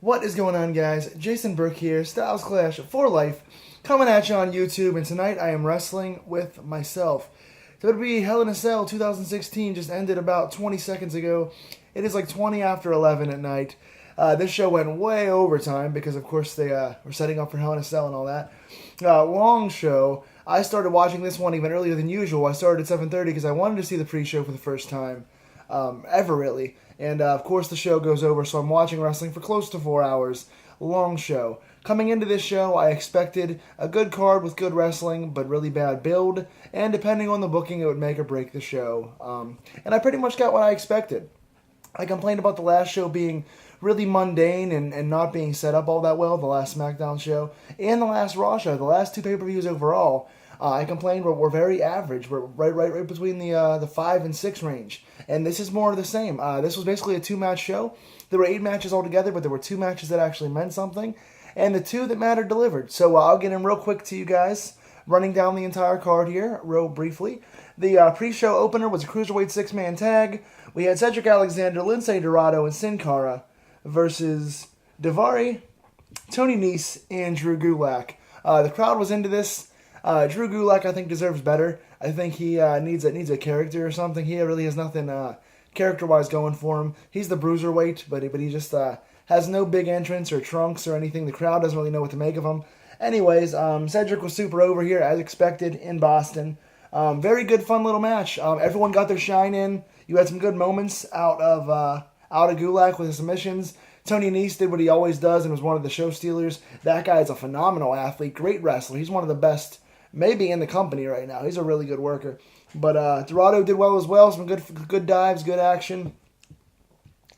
What is going on, guys? Jason Burke here, Styles Clash for Life, coming at you on YouTube, and tonight I am wrestling with myself. WWE Hell in a Cell 2016 just ended about 20 seconds ago. It is like 20 after 11 at night. This show went way overtime because, of course, they were setting up for Hell in a Cell and all that. Long show. I started watching this one even earlier than usual. I started at 7:30 because I wanted to see the pre-show for the first time ever, really. And, of course, the show goes over, so I'm watching wrestling for close to 4 hours. Long show. Coming into this show, I expected a good card with good wrestling, but really bad build. And depending on the booking, it would make or break the show. And I pretty much got what I expected. I complained about the last show being really mundane and not being set up all that well, the last SmackDown show, and the last Raw show, the last two pay-per-views overall. I complained we're very average. We're right between the 5 and 6 range. And this is more of the same. This was basically a 2-match show. There were 8 matches altogether, but there were 2 matches that actually meant something. And the 2 that mattered delivered. So I'll get in real quick to you guys, running down the entire card here real briefly. The pre-show opener was a Cruiserweight 6-man tag. We had Cedric Alexander, Lince Dorado, and Sin Cara versus Daivari, Tony Nese, and Drew Gulak. The crowd was into this. Drew Gulak, I think, deserves better. I think he needs a character or something. He really has nothing character-wise going for him. He's the bruiserweight, but he just has no big entrance or trunks or anything. The crowd doesn't really know what to make of him. Anyways, Cedric was super over here, as expected, in Boston. Very good, fun little match. Everyone got their shine in. You had some good moments out of Gulak with his submissions. Tony Nese did what he always does and was one of the show stealers. That guy is a phenomenal athlete, great wrestler. He's one of the best maybe in the company right now. He's a really good worker. But Dorado did well as well. Some good dives, good action.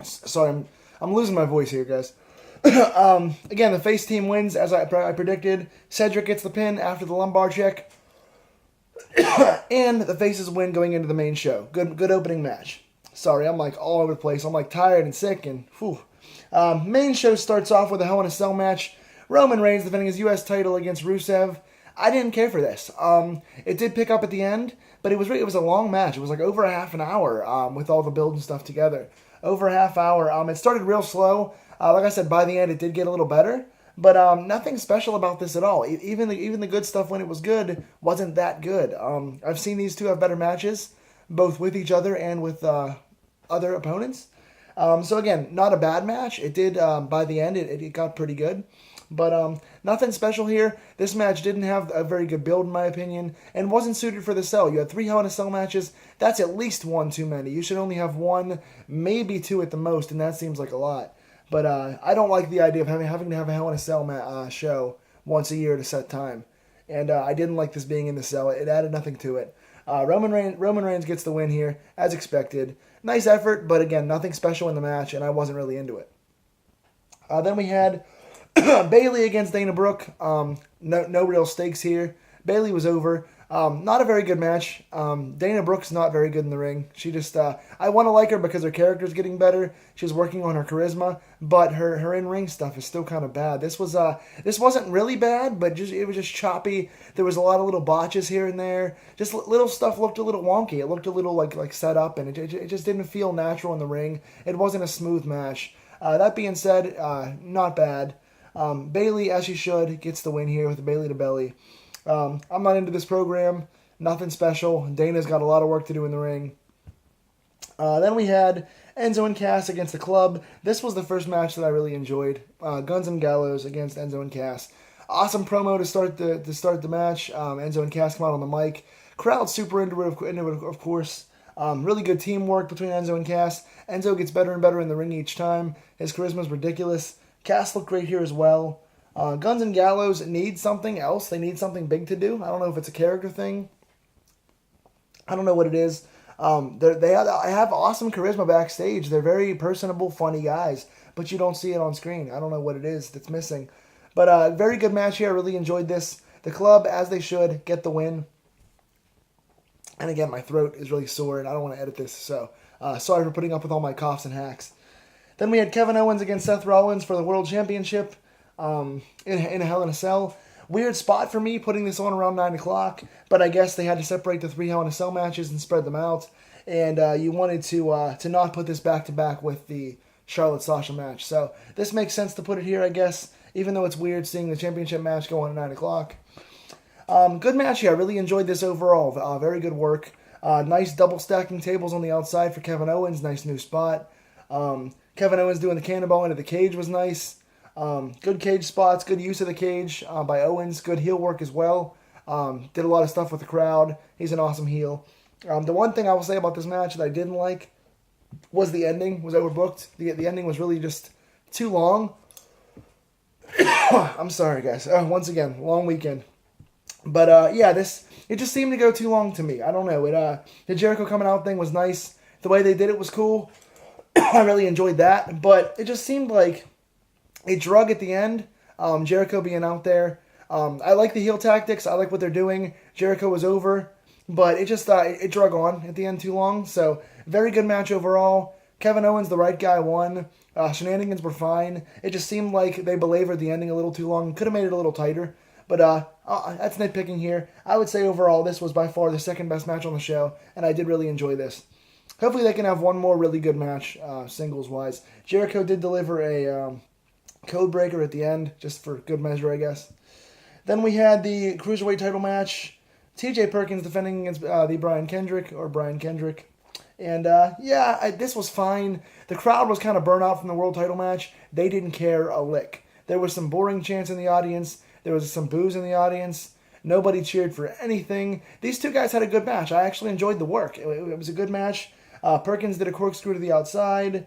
Sorry, I'm losing my voice here, guys. Again, the face team wins, as I predicted. Cedric gets the pin after the lumbar check. And the faces win going into the main show. Good opening match. Sorry, I'm like all over the place. I'm like tired and sick and whew. Main show starts off with a Hell in a Cell match. Roman Reigns defending his U.S. title against Rusev. I didn't care for this. It did pick up at the end, but it was a long match. It was like over a half an hour with all the build and stuff together. Over a half hour. It started real slow. Like I said, by the end it did get a little better, but nothing special about this at all. Even the good stuff when it was good wasn't that good. I've seen these two have better matches, both with each other and with other opponents. So again, not a bad match. It did by the end it got pretty good. But nothing special here. This match didn't have a very good build, in my opinion, and wasn't suited for the Cell. You had 3 Hell in a Cell matches. That's at least 1 too many. You should only have 1, maybe 2 at the most, and that seems like a lot. But I don't like the idea of having to have a Hell in a Cell show once a year at a set time. And I didn't like this being in the Cell. It added nothing to it. Roman Reigns gets the win here, as expected. Nice effort, but again, nothing special in the match, and I wasn't really into it. Then we had Bayley against Dana Brooke. No real stakes here. Bayley was over. Not a very good match. Dana Brooke's not very good in the ring. She just, I want to like her because her character's getting better. She's working on her charisma, but her in-ring stuff is still kind of bad. This wasn't really bad, but it was just choppy. There was a lot of little botches here and there. Just little stuff looked a little wonky. It looked a little like set up, and it just didn't feel natural in the ring. It wasn't a smooth match. That being said, not bad. Bayley, as she should, gets the win here with the Bayley to belly. I'm not into this program. Nothing special. Dana's got a lot of work to do in the ring. Then we had Enzo and Cass against the Club. This was the first match that I really enjoyed. Guns and Gallows against Enzo and Cass. Awesome promo to start the match. Enzo and Cass come out on the mic. Crowd super into it, of course. Really good teamwork between Enzo and Cass. Enzo gets better and better in the ring each time. His charisma is ridiculous. Cass looked great here as well. Guns and Gallows need something else. They need something big to do. I don't know if it's a character thing. I don't know what it is. They have awesome charisma backstage. They're very personable, funny guys, but you don't see it on screen. I don't know what it is that's missing. But very good match here. I really enjoyed this. The Club, as they should, get the win. And again, my throat is really sore, and I don't want to edit this, so sorry for putting up with all my coughs and hacks. Then we had Kevin Owens against Seth Rollins for the World Championship in a Hell in a Cell. Weird spot for me putting this on around 9 o'clock, but I guess they had to separate the 3 Hell in a Cell matches and spread them out. And you wanted to not put this back-to-back with the Charlotte-Sasha match. So this makes sense to put it here, I guess, even though it's weird seeing the championship match go on at 9 o'clock. Good match here. I really enjoyed this overall. Very good work. Nice double stacking tables on the outside for Kevin Owens. Nice new spot. Kevin Owens doing the cannonball into the cage was nice. Good cage spots. Good use of the cage by Owens. Good heel work as well. Did a lot of stuff with the crowd. He's an awesome heel. The one thing I will say about this match that I didn't like was the ending. Was overbooked. The ending was really just too long. I'm sorry, guys. Once again, long weekend. But yeah, it just seemed to go too long to me. I don't know. The Jericho coming out thing was nice. The way they did it was cool. I really enjoyed that. But it just seemed like a drug at the end. Jericho being out there. I like the heel tactics. I like what they're doing. Jericho was over. But it just it drug on at the end too long. So very good match overall. Kevin Owens, the right guy, won. Shenanigans were fine. It just seemed like they belabored the ending a little too long. Could have made it a little tighter. But that's nitpicking here. I would say overall this was by far the second best match on the show, and I did really enjoy this. Hopefully they can have one more really good match, singles-wise. Jericho did deliver a code breaker at the end, just for good measure, I guess. Then we had the Cruiserweight title match. TJ Perkins defending against the Brian Kendrick. And this was fine. The crowd was kind of burnt out from the world title match. They didn't care a lick. There was some boring chants in the audience. There was some boos in the audience. Nobody cheered for anything. These two guys had a good match. I actually enjoyed the work. It was a good match. Perkins did a corkscrew to the outside.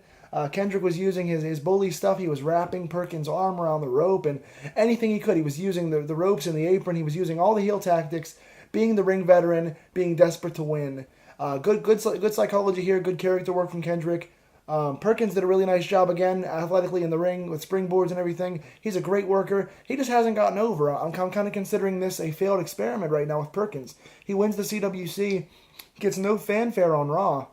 Kendrick was using his bully stuff. He was wrapping Perkins' arm around the rope and anything he could. He was using the ropes and the apron. He was using all the heel tactics, being the ring veteran, being desperate to win. Good psychology here. Good character work from Kendrick. Perkins did a really nice job again, athletically in the ring with springboards and everything. He's a great worker. He just hasn't gotten over. I'm kind of considering this a failed experiment right now with Perkins. He wins the CWC, gets no fanfare on Raw,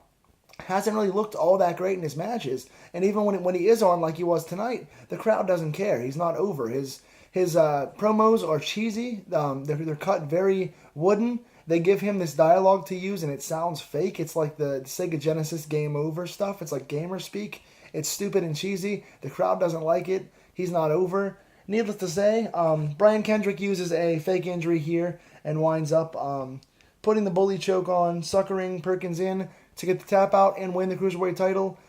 hasn't really looked all that great in his matches, and even when he is on like he was tonight, the crowd doesn't care. He's not over. His promos are cheesy. They're cut very wooden. They give him this dialogue to use, and it sounds fake. It's like the Sega Genesis Game Over stuff. It's like gamer speak. It's stupid and cheesy. The crowd doesn't like it. He's not over. Needless to say, Brian Kendrick uses a fake injury here and winds up putting the bully choke on, suckering Perkins in to get the tap out and win the Cruiserweight title.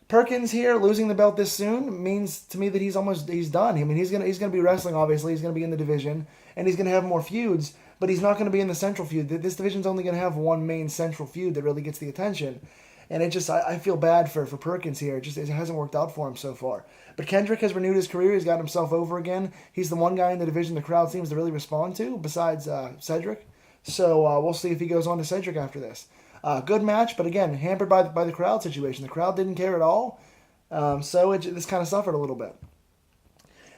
Perkins here losing the belt this soon means to me that he's done. I mean, he's gonna be wrestling. Obviously, he's gonna be in the division, and he's gonna have more feuds. But he's not going to be in the central feud. This division's only going to have one main central feud that really gets the attention. And I feel bad for Perkins here. It hasn't worked out for him so far. But Kendrick has renewed his career. He's got himself over again. He's the one guy in the division the crowd seems to really respond to, besides Cedric. So we'll see if he goes on to Cedric after this. Good match, but again, hampered by the crowd situation. The crowd didn't care at all. So this kind of suffered a little bit.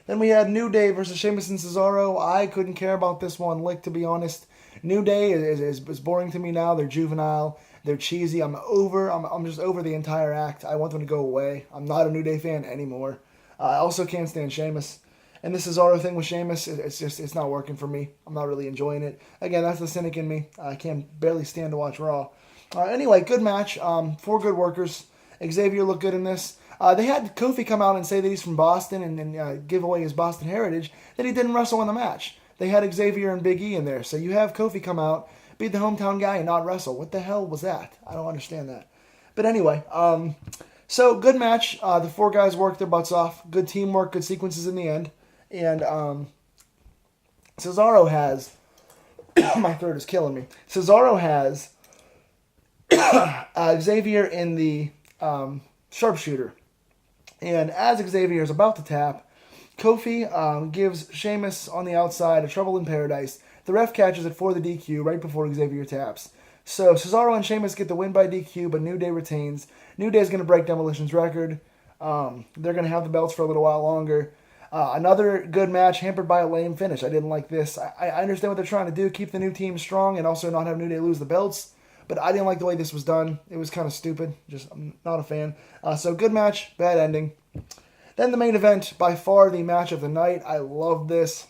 Then we had New Day versus Sheamus and Cesaro. I couldn't care about this one lick, to be honest. New Day is boring to me now. They're juvenile. They're cheesy. I'm just over the entire act. I want them to go away. I'm not a New Day fan anymore. I also can't stand Sheamus. And the Cesaro thing with Sheamus, it's not working for me. I'm not really enjoying it. Again, that's the cynic in me. I can barely stand to watch Raw. Anyway, good match. 4 good workers. Xavier looked good in this. They had Kofi come out and say that he's from Boston and give away his Boston heritage, that he didn't wrestle in the match. They had Xavier and Big E in there. So you have Kofi come out, be the hometown guy, and not wrestle. What the hell was that? I don't understand that. But anyway, so good match. The 4 guys worked their butts off. Good teamwork, good sequences in the end. And Cesaro has... my throat is killing me. Cesaro has Xavier in the sharpshooter. And as Xavier is about to tap, Kofi gives Sheamus on the outside a Trouble in Paradise. The ref catches it for the DQ right before Xavier taps. So Cesaro and Sheamus get the win by DQ, but New Day retains. New Day is going to break Demolition's record. They're going to have the belts for a little while longer. Another good match hampered by a lame finish. I didn't like this. I understand what they're trying to do, keep the new team strong and also not have New Day lose the belts. But I didn't like the way this was done. It was kind of stupid. I'm not a fan. So good match, bad ending. Then the main event, by far the match of the night. I love this.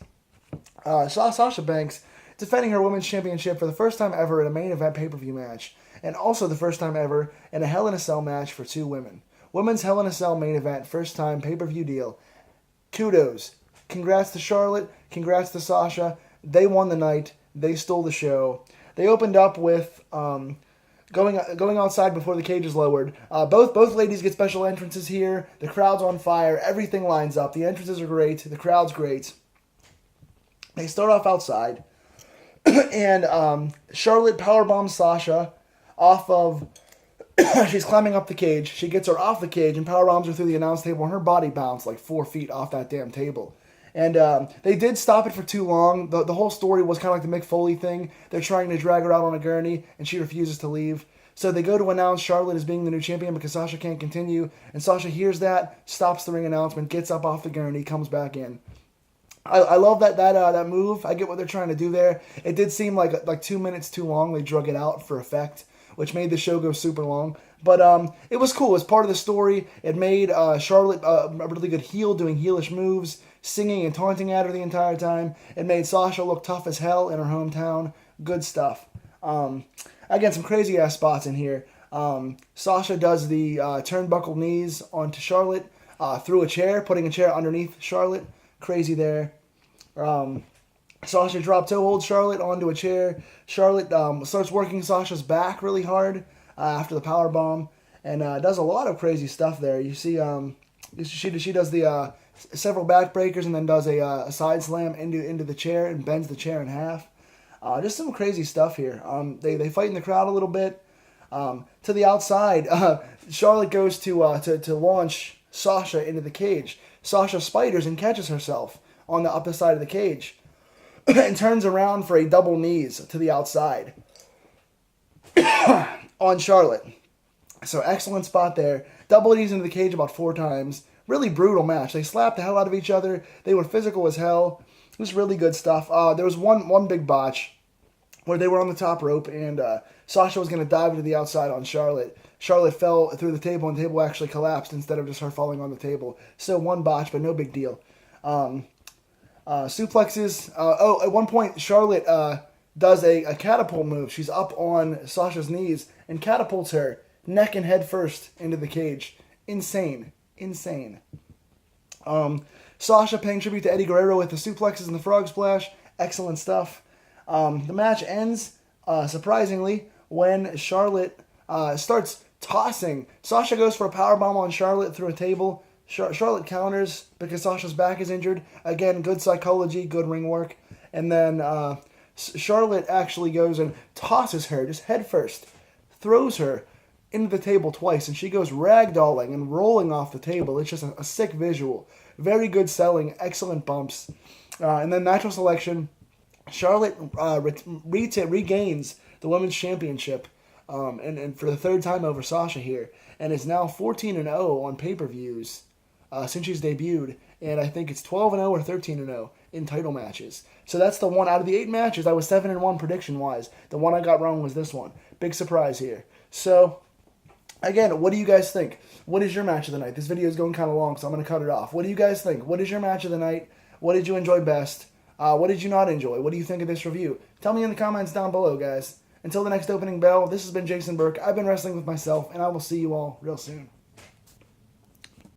Sasha Banks defending her Women's Championship for the first time ever in a main event pay-per-view match. And also the first time ever in a Hell in a Cell match for 2 women. Women's Hell in a Cell main event, first time pay-per-view deal. Kudos. Congrats to Charlotte. Congrats to Sasha. They won the night. They stole the show. They opened up with going outside before the cage is lowered. Both ladies get special entrances here. The crowd's on fire. Everything lines up. The entrances are great. The crowd's great. They start off outside. And Charlotte powerbombs Sasha off of... she's climbing up the cage. She gets her off the cage and powerbombs her through the announce table, and her body bounced like 4 feet off that damn table. And they did stop it for too long. The whole story was kind of like the Mick Foley thing. They're trying to drag her out on a gurney, and she refuses to leave. So they go to announce Charlotte as being the new champion because Sasha can't continue. And Sasha hears that, stops the ring announcement, gets up off the gurney, comes back in. I love that move. I get what they're trying to do there. It did seem like 2 minutes too long. They drug it out for effect, which made the show go super long. But it was cool. It was part of the story. It made Charlotte a really good heel, doing heelish moves, singing and taunting at her the entire time. It made Sasha look tough as hell in her hometown. Good stuff. Again, some crazy-ass spots in here. Sasha does the turnbuckle knees onto Charlotte through a chair, putting a chair underneath Charlotte. Crazy there. Sasha drop toe holds Charlotte onto a chair. Charlotte starts working Sasha's back really hard after the power bomb, and does a lot of crazy stuff there. You see, she does the several backbreakers and then does a side slam into the chair and bends the chair in half. Just some crazy stuff here. They fight in the crowd a little bit. To the outside, Charlotte goes to launch Sasha into the cage. Sasha spiders and catches herself on the upper side of the cage and turns around for a double knees to the outside on Charlotte. So excellent spot there. Double knees into the cage about 4 times. Really brutal match. They slapped the hell out of each other. They were physical as hell. It was really good stuff. There was one big botch where they were on the top rope and Sasha was going to dive to the outside on Charlotte. Charlotte fell through the table and the table actually collapsed instead of just her falling on the table. So one botch, but no big deal. Suplexes. At one point, Charlotte does a catapult move. She's up on Sasha's knees and catapults her neck and head first into the cage. Insane. Sasha paying tribute to Eddie Guerrero with the suplexes and the frog splash. Excellent stuff. The match ends, surprisingly, when Charlotte starts tossing. Sasha goes for a powerbomb on Charlotte through a table. Charlotte counters because Sasha's back is injured. Again, good psychology, good ring work. And then Charlotte actually goes and tosses her, just head first, throws her into the table twice, and she goes ragdolling and rolling off the table. It's just a sick visual. Very good selling, excellent bumps. And then natural selection, Charlotte regains the Women's Championship. And for the 3rd time over Sasha here, and is now 14-0 on pay-per-views since she's debuted, and I think it's 12-0 or 13-0 in title matches. So that's the one out of the 8 matches. I was 7-1 prediction-wise. The one I got wrong was this one. Big surprise here. So, again, what do you guys think? What is your match of the night? This video is going kind of long, so I'm going to cut it off. What do you guys think? What is your match of the night? What did you enjoy best? What did you not enjoy? What do you think of this review? Tell me in the comments down below, guys. Until the next opening bell, this has been Jason Burke. I've been wrestling with myself, and I will see you all real soon.